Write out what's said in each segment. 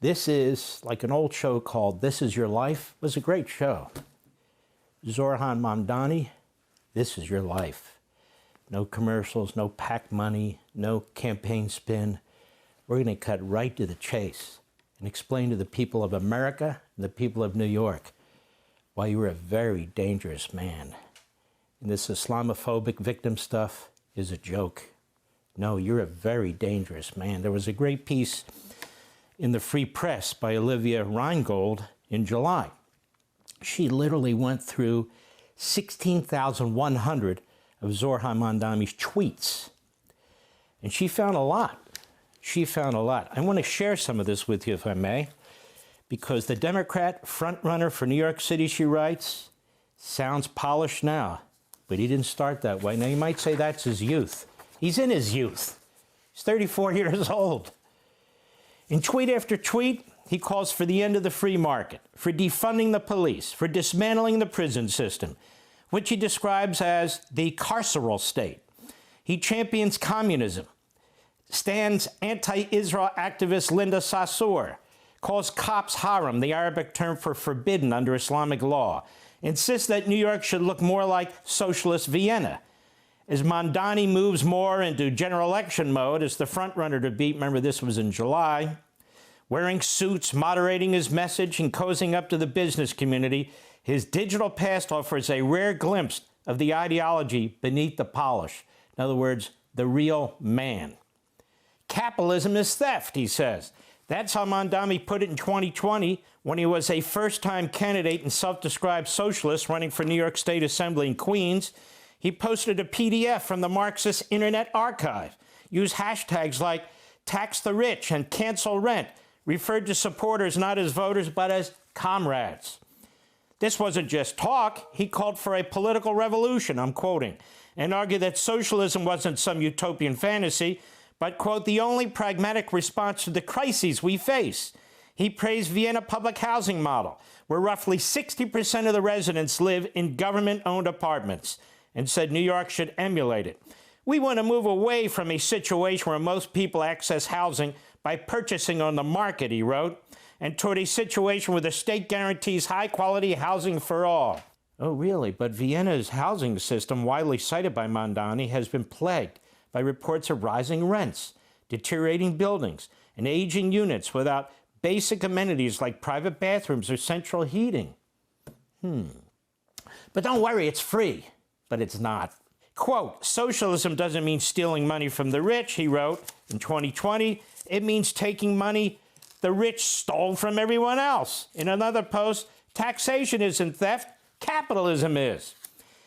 This is like an old show called This Is Your Life. It was a great show. Zohran Mamdani, This Is Your Life. No commercials, no PAC money, no campaign spin. We're going to cut right to the chase and explain to the people of America and the people of New York why you were a very dangerous man. And this Islamophobic victim stuff is a joke. No, you're a very dangerous man. There was a great piece in the Free Press by Olivia Reingold in July. She literally went through 16,100 of Zohran Mamdani's tweets. And she found a lot. She found a lot. I want to share some of this with you, if I may, because the Democrat frontrunner for New York City, she writes, sounds polished now, but he didn't start that way. Now, you might say that's his youth. He's in his youth. He's 34 years old. In tweet after tweet, he calls for the end of the free market, for defunding the police, for dismantling the prison system, which he describes as the carceral state. He champions communism, stands anti-Israel activist Linda Sarsour, calls cops haram, the Arabic term for forbidden under Islamic law, insists that New York should look more like socialist Vienna. As Mamdani moves more into general election mode as the frontrunner to beat, remember this was in July, wearing suits, moderating his message, and cozying up to the business community, his digital past offers a rare glimpse of the ideology beneath the polish. In other words, the real man. Capitalism is theft, he says. That's how Mamdani put it in 2020 when he was a first-time candidate and self-described socialist running for New York State Assembly in Queens. He posted a PDF from the Marxist Internet Archive, used hashtags like tax the rich and cancel rent, referred to supporters not as voters but as comrades. This wasn't just talk. He called for a political revolution, I'm quoting, and argued that socialism wasn't some utopian fantasy, but, quote, the only pragmatic response to the crises we face. He praised Vienna public housing model, where roughly 60% of the residents live in government-owned apartments, and said New York should emulate it. We want to move away from a situation where most people access housing by purchasing on the market, he wrote, and toward a situation where the state guarantees high-quality housing for all. Oh, really? But Vienna's housing system, widely cited by Mamdani, has been plagued by reports of rising rents, deteriorating buildings, and aging units without basic amenities like private bathrooms or central heating. But don't worry, it's free. But it's not. Quote, socialism doesn't mean stealing money from the rich, he wrote in 2020. It means taking money the rich stole from everyone else. In another post, taxation isn't theft, capitalism is.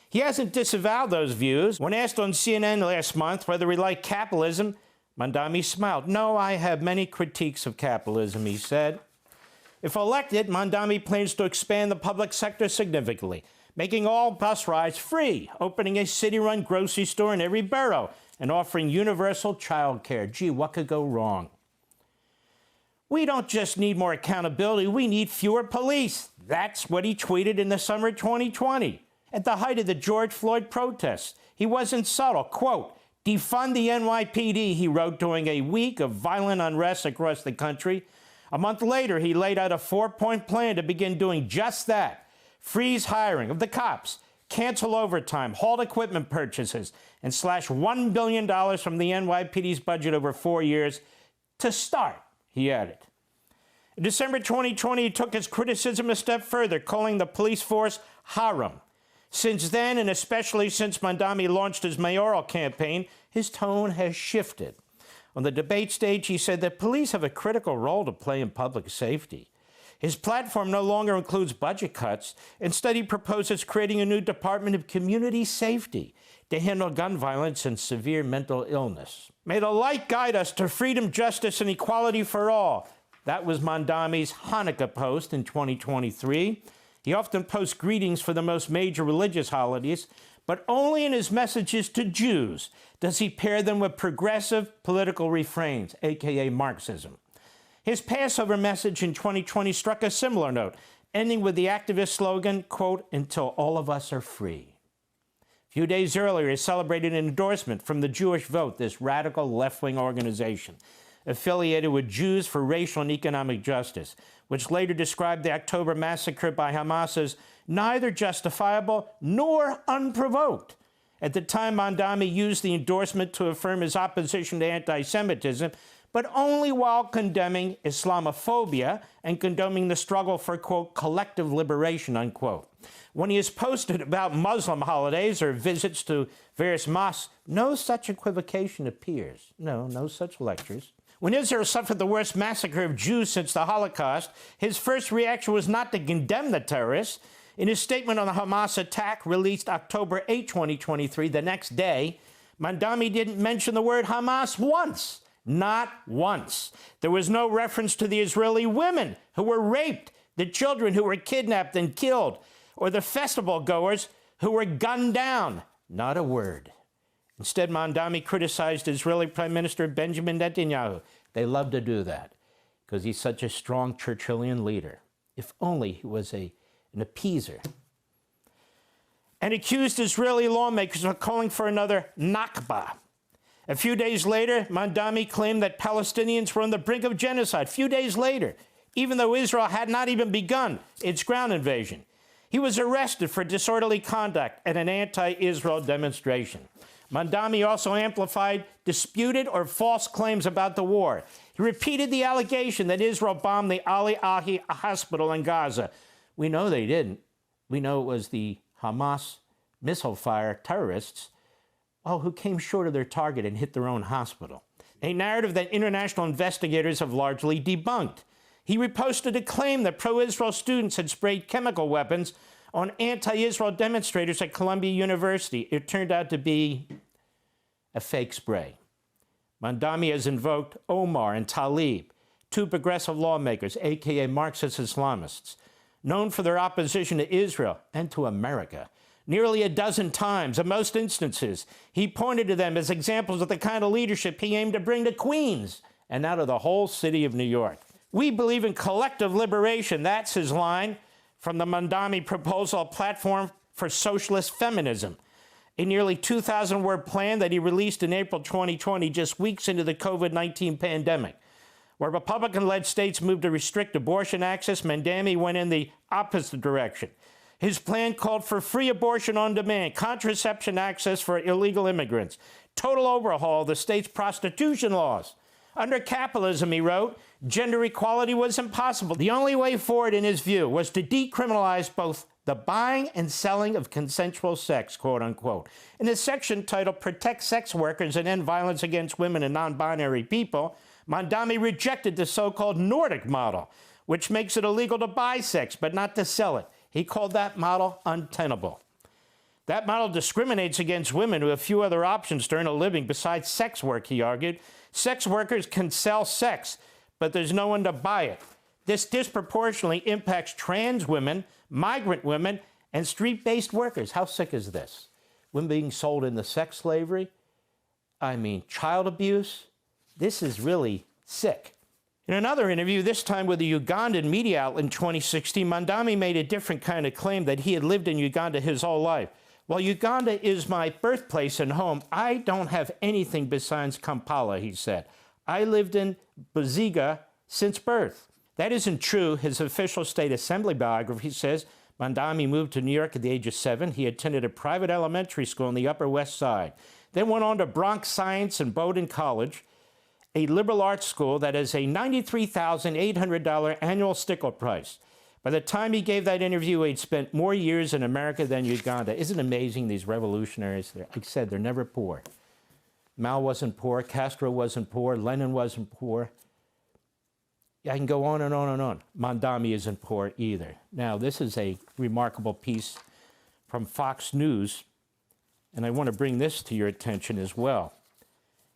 He hasn't disavowed those views. When asked on CNN last month whether he liked capitalism, Mamdani smiled. No, I have many critiques of capitalism, he said. If elected, Mamdani plans to expand the public sector significantly, making all bus rides free, opening a city-run grocery store in every borough, and offering universal child care. Gee, what could go wrong? We don't just need more accountability, we need fewer police. That's what he tweeted in the summer of 2020. At the height of the George Floyd protests, he wasn't subtle. Quote, defund the NYPD, he wrote during a week of violent unrest across the country. A month later, he laid out a 4-point plan to begin doing just that. Freeze hiring of the cops, cancel overtime, halt equipment purchases, and slash $1 billion from the NYPD's budget over 4 years to start, he added. In December 2020, he took his criticism a step further, calling the police force haram. Since then, and especially since Mamdani launched his mayoral campaign, his tone has shifted. On the debate stage, he said that police have a critical role to play in public safety. His platform no longer includes budget cuts. Instead, he proposes creating a new Department of Community Safety to handle gun violence and severe mental illness. May the light guide us to freedom, justice, and equality for all. That was Mamdani's Hanukkah post in 2023. He often posts greetings for the most major religious holidays, but only in his messages to Jews does he pair them with progressive political refrains, aka Marxism. His Passover message in 2020 struck a similar note, ending with the activist slogan, quote, until all of us are free. A few days earlier, he celebrated an endorsement from the Jewish Vote, this radical left-wing organization. affiliated with Jews for Racial and Economic Justice, which later described the October massacre by Hamas as neither justifiable nor unprovoked. At the time, Mamdani used the endorsement to affirm his opposition to anti-Semitism, but only while condemning Islamophobia and condoning the struggle for, quote, collective liberation, unquote. When he has posted about Muslim holidays or visits to various mosques, no such equivocation appears. No such lectures. When Israel suffered the worst massacre of Jews since the Holocaust, his first reaction was not to condemn the terrorists. In his statement on the Hamas attack, released October 8, 2023, the next day, Mamdani didn't mention the word Hamas once. Not once. There was no reference to the Israeli women who were raped, the children who were kidnapped and killed, or the festival goers who were gunned down. Not a word. Instead, Mamdani criticized Israeli Prime Minister Benjamin Netanyahu. They love to do that because he's such a strong Churchillian leader. If only he was an appeaser. And accused Israeli lawmakers of calling for another Nakba. A few days later, Mamdani claimed that Palestinians were on the brink of genocide. A few days later, even though Israel had not even begun its ground invasion. He was arrested for disorderly conduct at an anti-Israel demonstration. Mamdani also amplified disputed or false claims about the war. He repeated the allegation that Israel bombed the Ali Ahi hospital in Gaza. We know they didn't. We know it was the Hamas missile fire terrorists who came short of their target and hit their own hospital. A narrative that international investigators have largely debunked. He reposted a claim that pro-Israel students had sprayed chemical weapons on anti-Israel demonstrators at Columbia University. It turned out to be a fake spray. Mamdani has invoked Omar and Tlaib, two progressive lawmakers, aka Marxist Islamists, known for their opposition to Israel and to America. Nearly a dozen times, in most instances, he pointed to them as examples of the kind of leadership he aimed to bring to Queens and out of the whole city of New York. We believe in collective liberation. That's his line from the Mamdani proposal, a platform for socialist feminism, a nearly 2,000-word plan that he released in April 2020, just weeks into the COVID-19 pandemic. Where Republican-led states moved to restrict abortion access, Mamdani went in the opposite direction. His plan called for free abortion on demand, contraception access for illegal immigrants, total overhaul of the state's prostitution laws. Under capitalism, he wrote, gender equality was impossible. The only way forward, in his view, was to decriminalize both the buying and selling of consensual sex, quote unquote. In a section titled Protect Sex Workers and End Violence Against Women and Non-Binary People, Mamdani rejected the so-called Nordic model, which makes it illegal to buy sex but not to sell it. He called that model untenable. That model discriminates against women who have few other options to earn a living besides sex work, he argued. Sex workers can sell sex, but there's no one to buy it. This disproportionately impacts trans women, migrant women, and street-based workers. How sick is this? Women being sold into sex slavery? I mean, child abuse? This is really sick. In another interview, this time with a Ugandan media outlet in 2016, Mamdani made a different kind of claim that he had lived in Uganda his whole life. While Uganda is my birthplace and home, I don't have anything besides Kampala, he said. I lived in Buziga since birth. That isn't true. His official state assembly biography says Mamdani moved to New York at the age of 7. He attended a private elementary school on the Upper West Side, then went on to Bronx Science and Bowdoin College, a liberal arts school that has a $93,800 annual sticker price. By the time he gave that interview, he'd spent more years in America than Uganda. Isn't it amazing, these revolutionaries? Like I said, they're never poor. Mao wasn't poor. Castro wasn't poor. Lenin wasn't poor. I can go on and on and on. Mamdani isn't poor either. Now, this is a remarkable piece from Fox News, and I want to bring this to your attention as well.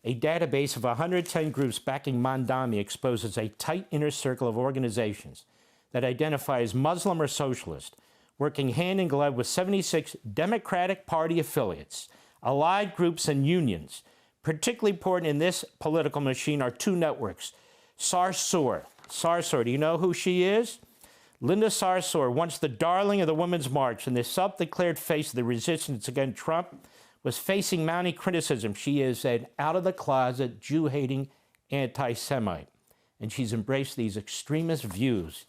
A database of 110 groups backing Mamdani exposes a tight inner circle of organizations that identify as Muslim or socialist, working hand in glove with 76 Democratic Party affiliates, allied groups, and unions. Particularly important in this political machine are two networks. Sarsour. Sarsour, do you know who she is? Linda Sarsour, once the darling of the Women's March and the self-declared face of the resistance against Trump, was facing mounting criticism. She is an out-of-the-closet, Jew-hating anti-Semite. And she's embraced these extremist views.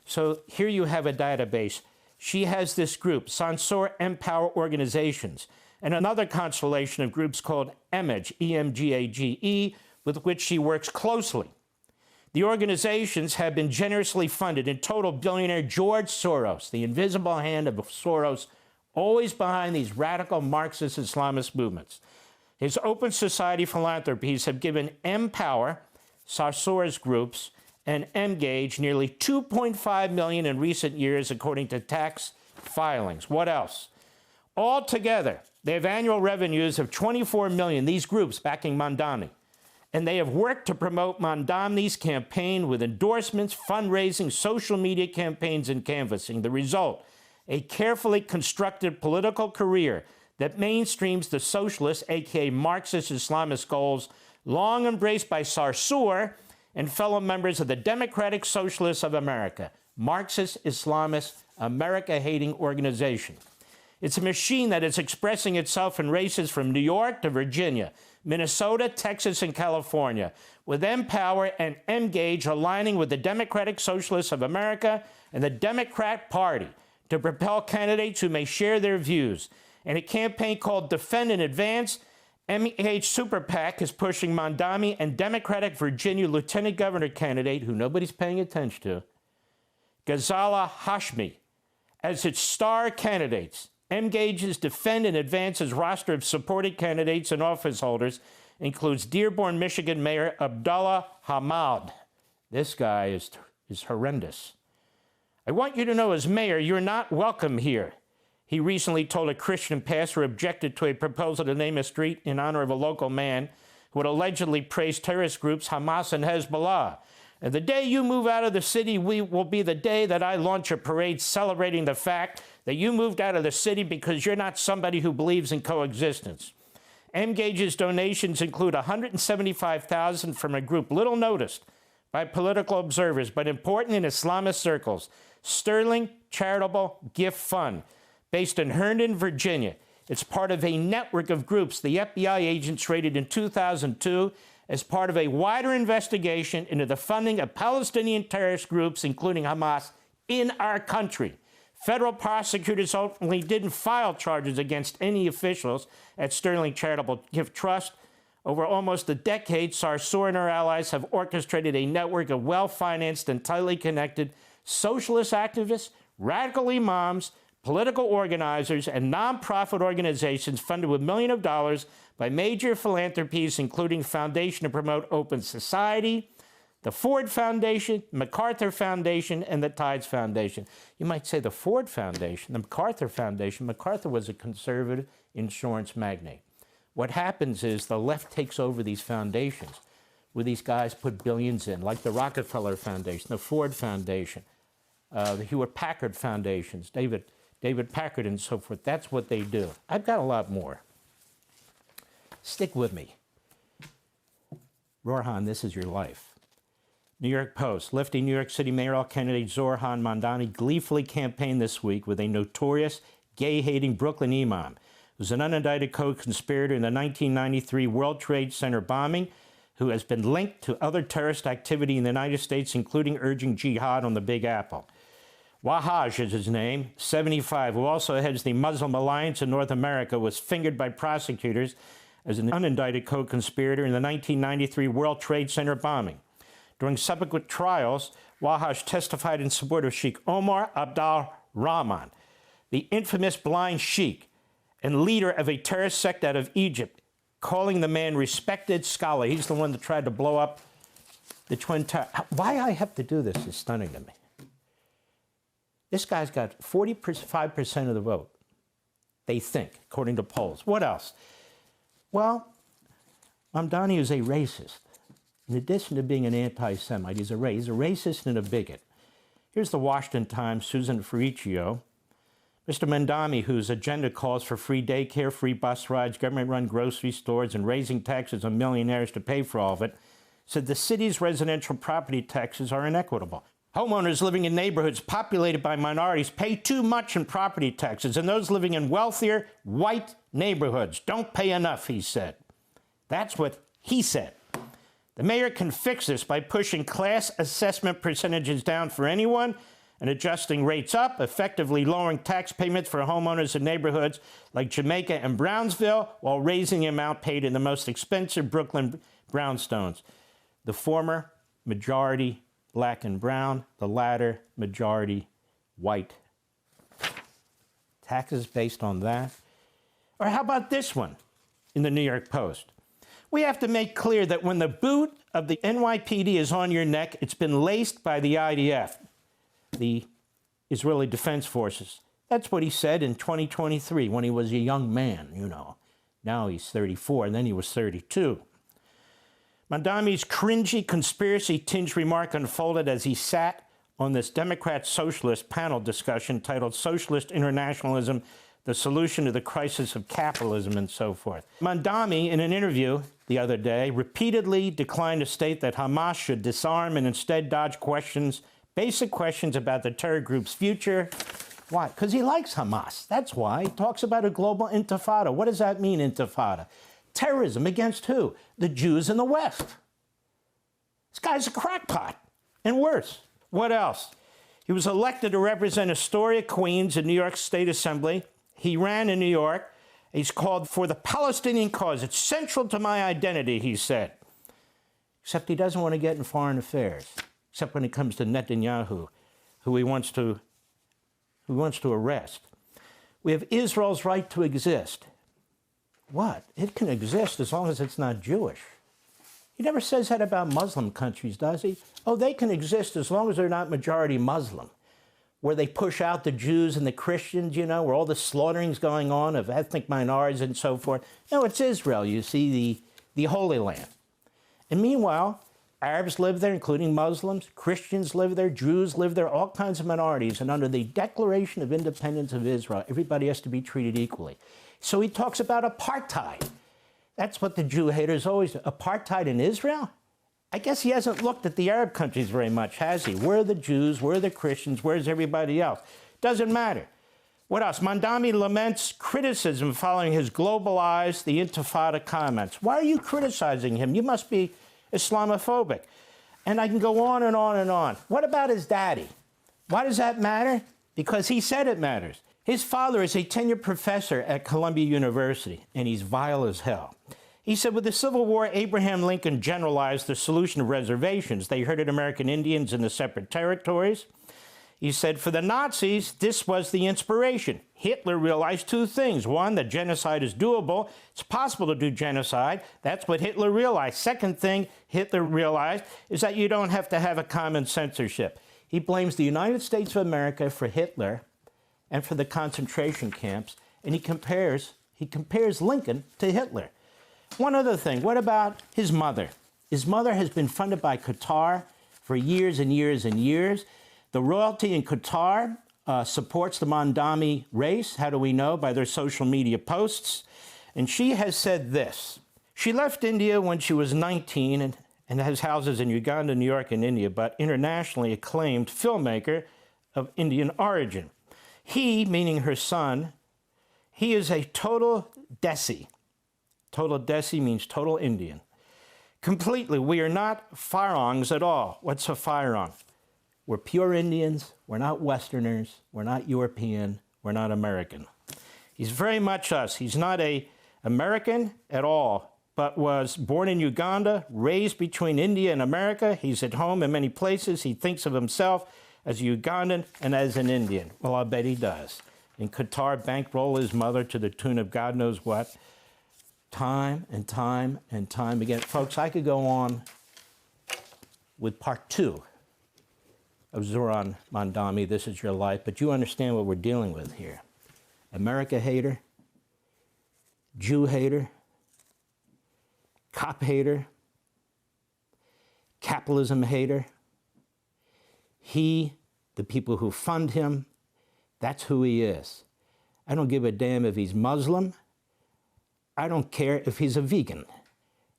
So here you have a database. She has this group, Censor Empower Organizations, and another constellation of groups called EMAGE, E-M-G-A-G-E, with which she works closely. The organizations have been generously funded. In total, billionaire George Soros, the invisible hand of Soros, always behind these radical Marxist Islamist movements. His open society philanthropies have given Empower, Sarsor's groups, and Engage nearly $2.5 million in recent years, according to tax filings. What else? Altogether, they have annual revenues of $24 million, these groups backing Mamdani. And they have worked to promote Mamdani's campaign with endorsements, fundraising, social media campaigns, and canvassing. The result, a carefully constructed political career that mainstreams the socialist, aka Marxist Islamist goals, long embraced by Sarsour and fellow members of the Democratic Socialists of America, Marxist Islamist, America-hating organization. It's a machine that is expressing itself in races from New York to Virginia, Minnesota, Texas, and California, with Empower and Engage aligning with the Democratic Socialists of America and the Democrat Party to propel candidates who may share their views. And a campaign called Defend and Advance, MH Super PAC is pushing Mamdani and Democratic Virginia Lieutenant Governor candidate, who nobody's paying attention to, Ghazala Hashmi, as its star candidates. Engage's Defend and Advance's roster of supported candidates and office holders includes Dearborn, Michigan Mayor Abdullah Hamad. This guy is horrendous. I want you to know, as mayor, you're not welcome here. He recently told a Christian pastor who objected to a proposal to name a street in honor of a local man who had allegedly praised terrorist groups Hamas and Hezbollah. And the day you move out of the city will be the day that I launch a parade celebrating the fact that you moved out of the city because you're not somebody who believes in coexistence. Engage's donations include $175,000 from a group little noticed by political observers, but important in Islamist circles, Sterling Charitable Gift Fund, based in Herndon, Virginia. It's part of a network of groups the FBI agents raided in 2002 as part of a wider investigation into the funding of Palestinian terrorist groups, including Hamas, in our country. Federal prosecutors ultimately didn't file charges against any officials at Sterling Charitable Gift Trust. Over almost a decade, Sarsour and her allies have orchestrated a network of well-financed and tightly connected socialist activists, radical imams, political organizers, and nonprofit organizations funded with millions of dollars by major philanthropies, including Foundation to Promote Open Society, the Ford Foundation, MacArthur Foundation, and the Tides Foundation. You might say the Ford Foundation, the MacArthur Foundation. MacArthur was a conservative insurance magnate. What happens is the left takes over these foundations where these guys put billions in, like the Rockefeller Foundation, the Ford Foundation, the Hewlett-Packard Foundations, David Packard and so forth. That's what they do. I've got a lot more. Stick with me. Zohran, this is your life. New York Post. Lefty New York City mayoral candidate Zohran Mamdani gleefully campaigned this week with a notorious gay-hating Brooklyn imam who's an unindicted co-conspirator in the 1993 World Trade Center bombing, who has been linked to other terrorist activity in the United States, including urging jihad on the Big Apple. Wahaj is his name, 75, who also heads the Muslim Alliance in North America, was fingered by prosecutors as an unindicted co-conspirator in the 1993 World Trade Center bombing. During subsequent trials, Wahaj testified in support of Sheikh Omar Abdul Rahman, the infamous blind sheikh and leader of a terrorist sect out of Egypt, calling the man respected scholar. He's the one that tried to blow up the Twin Towers. Why I have to do this is stunning to me. This guy's got 45% of the vote, they think, according to polls. What else? Well, Mamdani is a racist. In addition to being an anti-Semite, he's a racist and a bigot. Here's the Washington Times, Susan Ferricchio. Mr. Mamdani, whose agenda calls for free daycare, free bus rides, government-run grocery stores, and raising taxes on millionaires to pay for all of it, said the city's residential property taxes are inequitable. Homeowners living in neighborhoods populated by minorities pay too much in property taxes, and those living in wealthier, white neighborhoods don't pay enough, he said. That's what he said. The mayor can fix this by pushing class assessment percentages down for anyone and adjusting rates up, effectively lowering tax payments for homeowners in neighborhoods like Jamaica and Brownsville, while raising the amount paid in the most expensive Brooklyn brownstones. The former, majority black and brown, the latter, majority white. Taxes based on that? Or how about this one in the New York Post? We have to make clear that when the boot of the NYPD is on your neck, it's been laced by the IDF, the Israeli Defense Forces. That's what he said in 2023 when he was a young man, you know. Now he's 34, and then he was 32. Mamdani's cringy, conspiracy-tinged remark unfolded as he sat on this Democrat-Socialist panel discussion titled Socialist Internationalism, the Solution to the Crisis of Capitalism, and so forth. Mamdani, in an interview the other day, repeatedly declined to state that Hamas should disarm and instead dodge questions, basic questions about the terror group's future. Why? Because he likes Hamas. That's why. He talks about a global intifada. What does that mean, intifada? Terrorism against who? The Jews in the West. This guy's a crackpot. And worse. What else? He was elected to represent Astoria, Queens in New York State Assembly. He ran in New York. He's called for the Palestinian cause. It's central to my identity, he said. Except he doesn't want to get in foreign affairs. Except when it comes to Netanyahu, who he wants to arrest. We have Israel's right to exist. What? It can exist as long as it's not Jewish. He never says that about Muslim countries, does he? Oh, they can exist as long as they're not majority Muslim, where they push out the Jews and the Christians, you know, where all the slaughterings going on of ethnic minorities and so forth. No, it's Israel, you see, the Holy Land. And meanwhile, Arabs live there, including Muslims, Christians live there, Jews live there, all kinds of minorities. And under the Declaration of Independence of Israel, everybody has to be treated equally. So he talks about apartheid. That's what the Jew haters always do. Apartheid in Israel? I guess he hasn't looked at the Arab countries very much, has he? Where are the Jews? Where are the Christians? Where's everybody else? Doesn't matter. What else? Mamdani laments criticism following his globalized, the Intifada comments. Why are you criticizing him? You must be Islamophobic. And I can go on and on and on. What about his daddy? Why does that matter? Because he said it matters. His father is a tenured professor at Columbia University, and he's vile as hell. He said, with the Civil War, Abraham Lincoln generalized the solution of reservations. They herded American Indians in the separate territories. He said, for the Nazis, this was the inspiration. Hitler realized two things. One, that genocide is doable. It's possible to do genocide. That's what Hitler realized. Second thing Hitler realized is that you don't have to have a common censorship. He blames the United States of America for Hitler and for the concentration camps, and he compares Lincoln to Hitler. One other thing, what about his mother? His mother has been funded by Qatar for years and years and years. The royalty in Qatar supports the Mamdani race. How do we know? By their social media posts. And she has said this. She left India when she was 19 and has houses in Uganda, New York, and India, but internationally acclaimed filmmaker of Indian origin. He, meaning her son, he is a total Desi. Total Desi means total Indian. Completely, we are not Farangs at all. What's a Farang? We're pure Indians, we're not Westerners, we're not European, we're not American. He's very much us. He's not an American at all, but was born in Uganda, raised between India and America. He's at home in many places. He thinks of himself as a Ugandan and as an Indian. Well, I bet he does. In Qatar, bankroll his mother to the tune of God knows what. Time and time and time again. Folks, I could go on with part 2 of Zohran Mamdani, This Is Your Life, but you understand what we're dealing with here. America hater, Jew hater, cop hater, capitalism hater. He, the people who fund him, that's who he is. I don't give a damn if he's Muslim. I don't care if he's a vegan.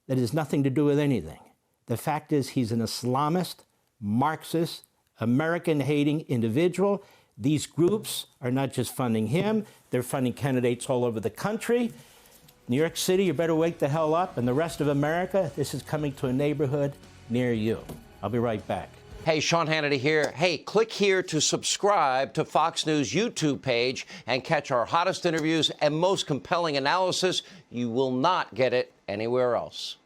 That has nothing to do with anything. The fact is he's an Islamist, Marxist, American-hating individual. These groups are not just funding him, they're funding candidates all over the country. New York City, you better wake the hell up. And the rest of America, this is coming to a neighborhood near you. I'll be right back. Hey, Sean Hannity here. Hey, click here to subscribe to Fox News YouTube page and catch our hottest interviews and most compelling analysis. You will not get it anywhere else.